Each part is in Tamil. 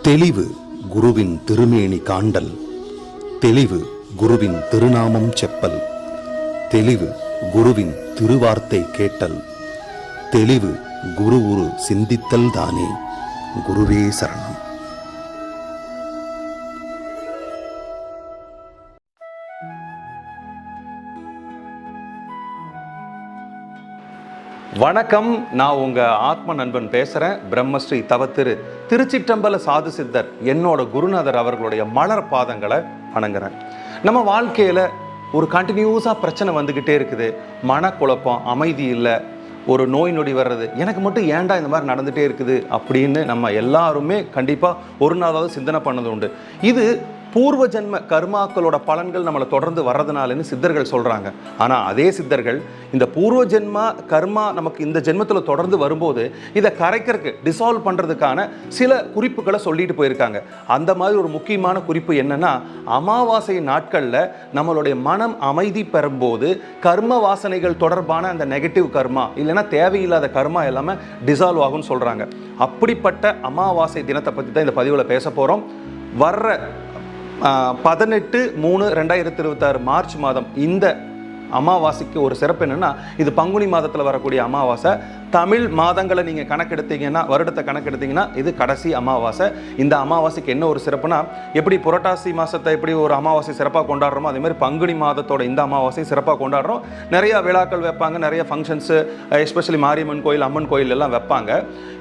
தெளிவு குருவின் திருமேனி காண்டல், தெளிவு குருவின் திருநாமம் செப்பல், தெளிவு குருவின் திருவார்த்தை கேட்டல், தெளிவு குரு உரு சிந்தித்தல் தானே. குருவே சரணம். வணக்கம், நான் உங்க ஆத்ம நண்பன் பேசுறேன். பிரம்மஸ்ரீ தவத்திரு திருச்சிற்றம்பல சாது சித்தர் என்னோட குருநாதர் அவர்களுடைய மலர் பாதங்களை வணங்குறேன். நம்ம வாழ்க்கையில ஒரு கண்டினியூஸா பிரச்சனை வந்துகிட்டே இருக்குது. மனக்குழப்பம், அமைதி இல்லை, ஒரு நோய் நொடி வர்றது, எனக்கு மட்டும் ஏன்டா இந்த மாதிரி நடந்துகிட்டே இருக்குது அப்படின்னு நம்ம எல்லாருமே கண்டிப்பாக ஒரு நாளாவது சிந்தனை பண்ணது உண்டு. இது பூர்வ ஜென்ம கர்மாக்களோட பலன்கள் நம்மளை தொடர்ந்து வர்றதுனாலன்னு சித்தர்கள் சொல்கிறாங்க. ஆனால் அதே சித்தர்கள் இந்த பூர்வ ஜென்மா கர்மா நமக்கு இந்த ஜென்மத்தில் தொடர்ந்து வரும்போது இதை கரைக்கிறதுக்கு, டிசால்வ் பண்ணுறதுக்கான சில குறிப்புகளை சொல்லிட்டு போயிருக்காங்க. அந்த மாதிரி ஒரு முக்கியமான குறிப்பு என்னென்னா, அமாவாசை நாட்களில் நம்மளுடைய மனம் அமைதி பெறும்போது கர்ம வாசனைகள் தொடர்பான அந்த நெகட்டிவ் கர்மா இல்லைன்னா தேவையில்லாத கர்மா எல்லாமே டிசால்வ் ஆகும்னு சொல்கிறாங்க. அப்படிப்பட்ட அமாவாசை தினத்தை பற்றி தான் இந்த பதிவில் பேச போகிறோம். வர்ற 18/3/2026 மார்ச் மாதம் இந்த அமாவாசைக்கு ஒரு சிறப்பு என்னென்னா, இது பங்குனி மாதத்தில் வரக்கூடிய அமாவாசை. தமிழ் மாதங்களை நீங்கள் கணக்கெடுத்தீங்கன்னா, வருடத்தை கணக்கெடுத்தீங்கன்னா இது கடைசி அமாவாசை. இந்த அமாவாசைக்கு என்ன ஒரு சிறப்புனா, எப்படி புரட்டாசி மாதத்தை எப்படி ஒரு அமாவாசை சிறப்பாக கொண்டாடுறோமோ அதே மாதிரி பங்குனி மாதத்தோட இந்த அமாவாசை சிறப்பாக கொண்டாடுறோம். நிறையா விழாக்கள் வைப்பாங்க, நிறைய ஃபங்க்ஷன்ஸு, எஸ்பெஷலி மாரியம்மன் கோயில், அம்மன் கோயில் எல்லாம் வைப்பாங்க.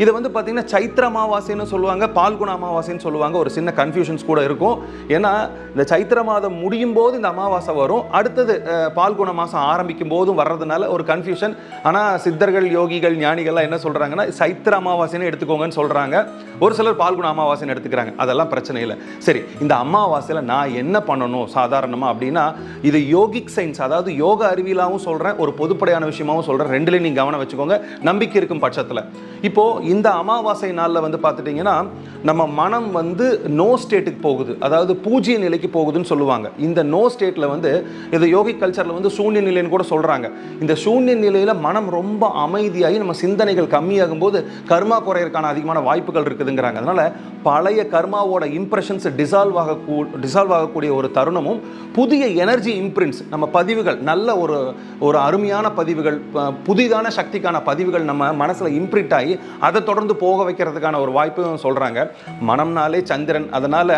இதை வந்து பார்த்திங்கன்னா சைத்திர அமாவாசைன்னு சொல்லுவாங்க, பால்குண அமாவாசைன்னு சொல்லுவாங்க. ஒரு சின்ன கன்ஃபியூஷன்ஸ் கூட இருக்கும். ஏன்னா இந்த சைத்திர மாதம் முடியும் போது இந்த அமாவாசை வரும், அடுத்தது பால்குண மாதம் ஆரம்பிக்கும் போதும் வர்றதுனால ஒரு கன்ஃபியூஷன். ஆனால் சித்தர்கள், யோகிகள், ஞானிகள்லாம் என்ன சொல்றாங்கன்னா சைத்திர அமாவாசைன்னு எடுத்துக்கோங்கன்னு சொல்றாங்க. ஒரு சிலர் பால்குண அமாவாசைன்னு எடுத்துக்கிறாங்க. அதெல்லாம் பிரச்சனை இல்லை. சரி, இந்த அமாவாசையில நான் என்ன பண்ணணும் சாதாரணமா அப்படின்னா, இது யோகிக் சயின்ஸ், அதாவது யோக அறிவியலாகவும் சொல்றேன், ஒரு பொதுப்படையான விஷயமாகவும் சொல்றேன். ரெண்டுலையும் நீங்க கவனம் வச்சுக்கோங்க, நம்பிக்கை இருக்கும் பட்சத்தில். இப்போ இந்த அமாவாசை நாளில் வந்து பார்த்துட்டீங்கன்னா நம்ம மனம் வந்து நோ ஸ்டேட்டுக்கு போகுது, அதாவது பூஜ்ய நிலைக்கு போகுதுன்னு சொல்லுவாங்க. இந்த நோ ஸ்டேட்ல வந்து இது யோகிக் கல்ச்சர்ல வந்து சூன்ய நிலைன்னு கூட சொல்றாங்க. இந்த சூன்ய நிலையில மனம் ரொம்ப அமைதியாகி நம்ம சிந்தனைகள் கம்மியாகும் போது கர்மா குறையறதுக்கான அதிகமான வாய்ப்புகள் இருக்குதுங்கிறாங்க. அதனால பழைய கர்மாவோட இம்ப்ரெஷன்ஸ் டிசால்வ் ஆகக்கூடிய ஒரு தருணமும், புதிய எனர்ஜி இம்ப்ரிண்ட்ஸ், நம்ம பதிவுகள், நல்ல ஒரு அருமையான பதிவுகள், புதிதான சக்திக்கான பதிவுகள் நம்ம மனசுல இம்ப்ரிண்ட் ஆகி அதை தொடர்ந்து போக வைக்கிறதுக்கான ஒரு வாய்ப்பும் சொல்றாங்க. மனம்னாலே சந்திரன். அதனால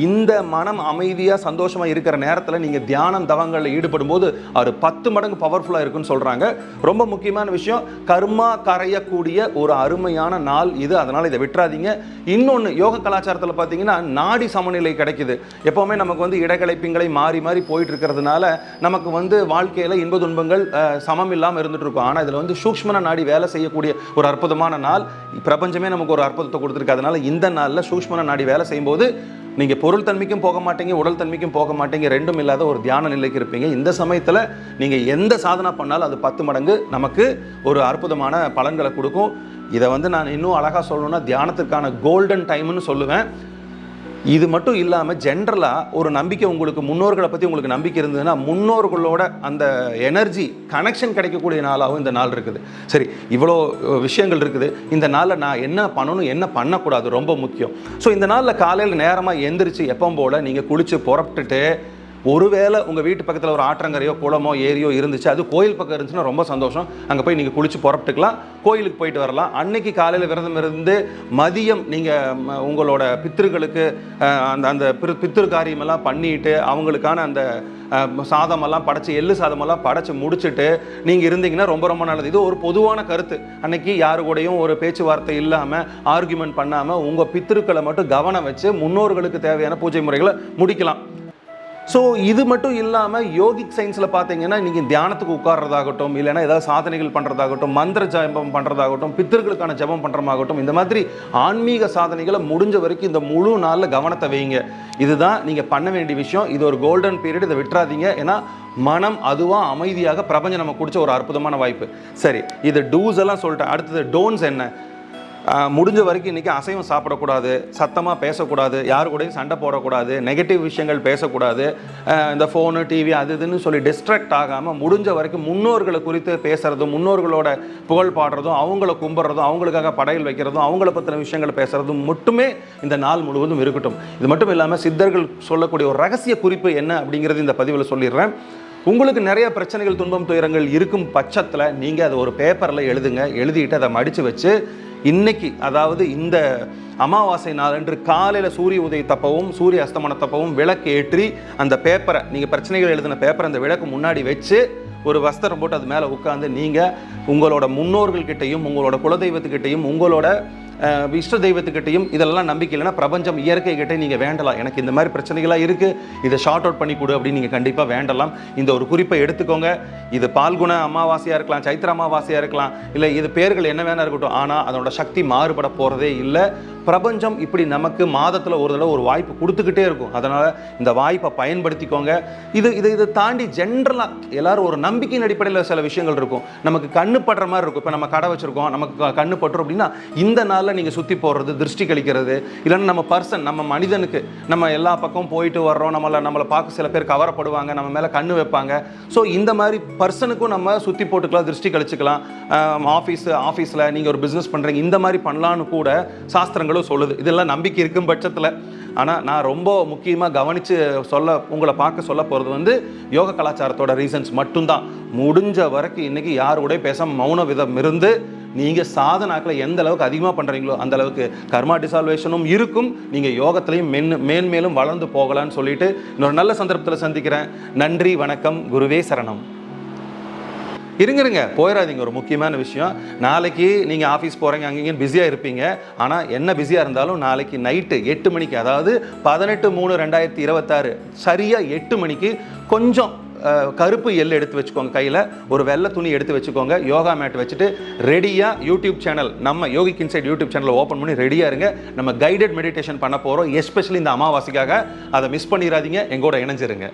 இந்த மனம் அமைதியா சந்தோஷமா இருக்கிற நேரத்தில் நீங்க தியானம் தவங்களில் ஈடுபடும் போது அது 10 மடங்கு பவர்ஃபுல்லா இருக்குன்னு சொல்றாங்க. ரொம்ப முக்கியமான விஷயம், கர்மா கரையக்கூடிய ஒரு அருமையான நாள் இது. அதனால இதை விட்டுறாதீங்க. இன்னொன்று, யோக கலாச்சாரத்தில் பார்த்தீங்கன்னா நாடி சமநிலை கிடைக்குது. எப்பவுமே நமக்கு வந்து இடகலைப்பிங்களை மாறி மாறி போயிட்டு இருக்கிறதுனால நமக்கு வந்து வாழ்க்கையில இன்ப துன்பங்கள் சமம் இல்லாமல் இருந்துட்டு இருக்கும். ஆனால் இதில் வந்து சூக்ஷ்ம நாடி வேலை செய்யக்கூடிய ஒரு அற்புதமான நாள். பிரபஞ்சமே நமக்கு ஒரு அற்புதத்தை கொடுத்துருக்கு. அதனால இந்த நாளில் சூக்ஷ்ம நாடி வேலை செய்யும்போது நீங்கள் பொருள் தன்மைக்கும் போக மாட்டீங்க, உடல் தன்மைக்கும் போக மாட்டீங்க, ரெண்டும் இல்லாத ஒரு தியான நிலைக்கு இருப்பீங்க. இந்த சமயத்தில் நீங்கள் எந்த சாதனை பண்ணாலும் அது 10 மடங்கு நமக்கு ஒரு அற்புதமான பலன்களை கொடுக்கும். இதை வந்து நான் இன்னும் அழகாக சொல்லணும்னா தியானத்திற்கான கோல்டன் டைம்னு சொல்லுவேன். இது மட்டும் இல்லாமல் ஜென்ரலாக ஒரு நம்பிக்கை, உங்களுக்கு முன்னோர்களை பற்றி உங்களுக்கு நம்பிக்கை இருந்ததுன்னா முன்னோர்களோட அந்த எனர்ஜி கனெக்ஷன் கிடைக்கக்கூடிய நாளாகவும் இந்த நாள் இருக்குது. சரி, இவ்வளோ விஷயங்கள் இருக்குது. இந்த நாளில் நான் என்ன பண்ணணும், என்ன பண்ணக்கூடாது ரொம்ப முக்கியம். ஸோ இந்த நாளில் காலையில் நேரமாக எந்திரிச்சு எப்பவும் போல் நீங்கள் குளித்து புறப்பட்டுட்டு, ஒருவேளை உங்கள் வீட்டு பக்கத்தில் ஒரு ஆற்றங்கரையோ குளமோ ஏரியோ இருந்துச்சு, அது கோயில் பக்கம் இருந்துச்சுன்னா ரொம்ப சந்தோஷம். அங்கே போய் நீங்கள் குளித்து புறப்பட்டுக்கலாம், கோயிலுக்கு போயிட்டு வரலாம். அன்னைக்கு காலையில் விரதம் இருந்து மதியம் நீங்கள் உங்களோட பித்திருக்களுக்கு அந்த பித்திரு காரியமெல்லாம் பண்ணிட்டு அவங்களுக்கான அந்த சாதமெல்லாம் படைச்சி, எள்ளு சாதமெல்லாம் படைச்சி முடிச்சுட்டு நீங்கள் இருந்தீங்கன்னா ரொம்ப ரொம்ப நல்லது. இது ஒரு பொதுவான கருத்து. அன்னைக்கு யாரு கூடயும் ஒரு பேச்சுவார்த்தை இல்லாமல், ஆர்குமெண்ட் பண்ணாமல் உங்கள் பித்திருக்களை மட்டும் கவனம் வச்சு முன்னோர்களுக்கு தேவையான பூஜை முறைகளை முடிக்கலாம். ஸோ இது மட்டும் இல்லாமல் யோகிக் சயின்ஸில் பார்த்தீங்கன்னா நீங்கள் தியானத்துக்கு உட்கார்றதாகட்டும், இல்லைன்னா ஏதாவது சாதனைகள் பண்ணுறதாகட்டும், மந்திர ஜபம் பண்ணுறதாகட்டும், பித்தர்களுக்கான ஜபம் பண்ணுறதாகட்டும், இந்த மாதிரி ஆன்மீக சாதனைகளை முடிஞ்ச வரைக்கும் இந்த முழு நாளில் கவனத்தை வைங்க. இதுதான் நீங்கள் பண்ண வேண்டிய விஷயம். இது ஒரு கோல்டன் பீரியட், இதை விட்டுறாதீங்க. ஏன்னா மனம் அதுவாக அமைதியாக பிரபஞ்சம் நம்ம குடிச்ச ஒரு அற்புதமான வாய்ப்பு. சரி, இது டூஸ் எல்லாம் சொல்லிட்டேன். அடுத்தது டோன்ஸ் என்ன? முடிஞ்ச வரைக்கும் இன்றைக்கி அசைவம் சாப்பிடக்கூடாது, சத்தமாக பேசக்கூடாது, யாரு கூடயும் சண்டை போடக்கூடாது, நெகட்டிவ் விஷயங்கள் பேசக்கூடாது, இந்த ஃபோனு டிவி அது இதுன்னு சொல்லி டிஸ்ட்ராக்ட் ஆகாமல் முடிஞ்ச வரைக்கும் முன்னோர்களை குறித்து பேசுகிறதும், முன்னோர்களோட புகழ் பாடுறதும், அவங்கள கும்பிட்றதும், அவங்களுக்காக படையல் வைக்கிறதும், அவங்கள பற்றின விஷயங்களை பேசுகிறதும் மட்டுமே இந்த நாள் முழுவதும் இருக்கட்டும். இது மட்டும் இல்லாமல் சித்தர்கள் சொல்லக்கூடிய ஒரு ரகசிய குறிப்பு என்ன அப்படிங்கிறது இந்த பதிவில் சொல்லிடுறேன். உங்களுக்கு நிறைய பிரச்சனைகள், துன்பம், துயரங்கள் இருக்கும் பட்சத்தில் நீங்கள் அதை ஒரு பேப்பரில் எழுதுங்க. எழுதிட்டு அதை மடித்து வச்சு இன்னைக்கு, அதாவது இந்த அமாவாசை நாளன்று காலையில் சூரிய உதயத்தப்பவும் சூரிய அஸ்தமனத்தப்பவும் விளக்கு ஏற்றி அந்த பேப்பரை, நீங்கள் பிரச்சனைகள் எழுதின பேப்பரை அந்த விளக்கு முன்னாடி வச்சு ஒரு வஸ்திரம் போட்டு அது மேலே உட்காந்து நீங்கள் உங்களோட முன்னோர்கள்கிட்டையும், உங்களோட குலதெய்வத்துக்கிட்டையும், உங்களோட இஷ்ட தெய்வத்துக்கிட்டையும் இதெல்லாம் நம்பிக்கை இல்லைன்னா பிரபஞ்சம், இயற்கை கிட்டே நீங்கள் வேண்டலாம். எனக்கு இந்த மாதிரி பிரச்சனைகளாக இருக்குது, இதை ஷார்ட் அவுட் பண்ணி கொடு அப்படின்னு நீங்கள் கண்டிப்பாக வேண்டலாம். இந்த ஒரு குறிப்பை எடுத்துக்கோங்க. இது பால்குண அமாவாசையாக இருக்கலாம், சைத்திர அமாவாசையாக இருக்கலாம், இல்லை இது பேர்கள் என்ன வேணா இருக்கட்டும், ஆனால் அதனோட சக்தி மாறுபட போகிறதே இல்லை. பிரபஞ்சம் இப்படி நமக்கு மாதத்தில் ஒரு தடவை ஒரு வாய்ப்பு கொடுத்துக்கிட்டே இருக்கும். அதனால் இந்த வாய்ப்பை பயன்படுத்திக்கோங்க. இதை தாண்டி ஜென்ரலாக எல்லாரும் ஒரு நம்பிக்கையின் அடிப்படையில் சில விஷயங்கள் இருக்கும். நமக்கு கண்ணு படுற மாதிரி இருக்கும். இப்போ நம்ம கடை வச்சுருக்கோம், நமக்கு கண்ணு பட்டுரும் அப்படின்னா இந்த நாளில் நீங்கள் சுற்றி போடுறது, திருஷ்டி கழிக்கிறது, இல்லைன்னா நம்ம பர்சன், நம்ம மனிதனுக்கு நம்ம எல்லா பக்கமும் போயிட்டு வர்றோம், நம்மளை பார்க்க சில பேர் கவரப்படுவாங்க, நம்ம மேலே கண்ணு வைப்பாங்க. ஸோ இந்த மாதிரி பர்சனுக்கும் நம்ம சுற்றி போட்டுக்கலாம், திருஷ்டி கழிச்சுக்கலாம். ஆஃபீஸில் நீங்கள் ஒரு பிஸ்னஸ் பண்ணுறீங்க, இந்த மாதிரி பண்ணலான்னு கூட சாஸ்திரங்கள் சொல்லுது. இதெல்லாம் நம்பிக்கை இருக்கும் பட்சத்தில். ஆனால் நான் ரொம்ப முக்கியமாக கவனித்து உங்களை பார்க்க சொல்ல போகிறது யோக கலாச்சாரத்தோட ரீசன்ஸ் மட்டும்தான். முடிஞ்ச வரைக்கும் இன்றைக்கி யார் கூட பேசாமல் மௌன விதம் இருந்து நீங்கள் சாதனாக்களை எந்த அளவுக்கு அதிகமாக பண்ணுறீங்களோ அந்த அளவுக்கு கர்மா டிசால்வேஷனும் இருக்கும். நீங்கள் யோகத்திலையும் மேன்மேலும் வளர்ந்து போகலான்னு சொல்லிட்டு இன்னொரு நல்ல சந்தர்ப்பத்தில் சந்திக்கிறேன். நன்றி, வணக்கம், குருவே சரணம். இருங்க போயிடாதீங்க. ஒரு முக்கியமான விஷயம், நாளைக்கு நீங்கள் ஆஃபீஸ் போகிறீங்க, அங்கேயும் பிஸியாக இருப்பீங்க. ஆனால் என்ன பிஸியாக இருந்தாலும் நாளைக்கு நைட்டு 8 மணிக்கு, அதாவது 18/3/2026 சரியாக 8 மணிக்கு கொஞ்சம் கருப்பு எள்ளு எடுத்து வச்சுக்கோங்க, கையில் ஒரு வெள்ளை துணி எடுத்து வச்சுக்கோங்க, யோகா மேட் வச்சுட்டு ரெடியாக யூடியூப் சேனல், நம்ம யோகிக் இன்சைட் யூடியூப் சேனலை ஓப்பன் பண்ணி ரெடியாக இருங்க. நம்ம கைடட் மெடிடேஷன் பண்ண போகிறோம், எஸ்பெஷலி இந்த அமாவாசைக்காக. அதை மிஸ் பண்ணிடாதீங்க, எங்கூட இணைஞ்சிருங்க.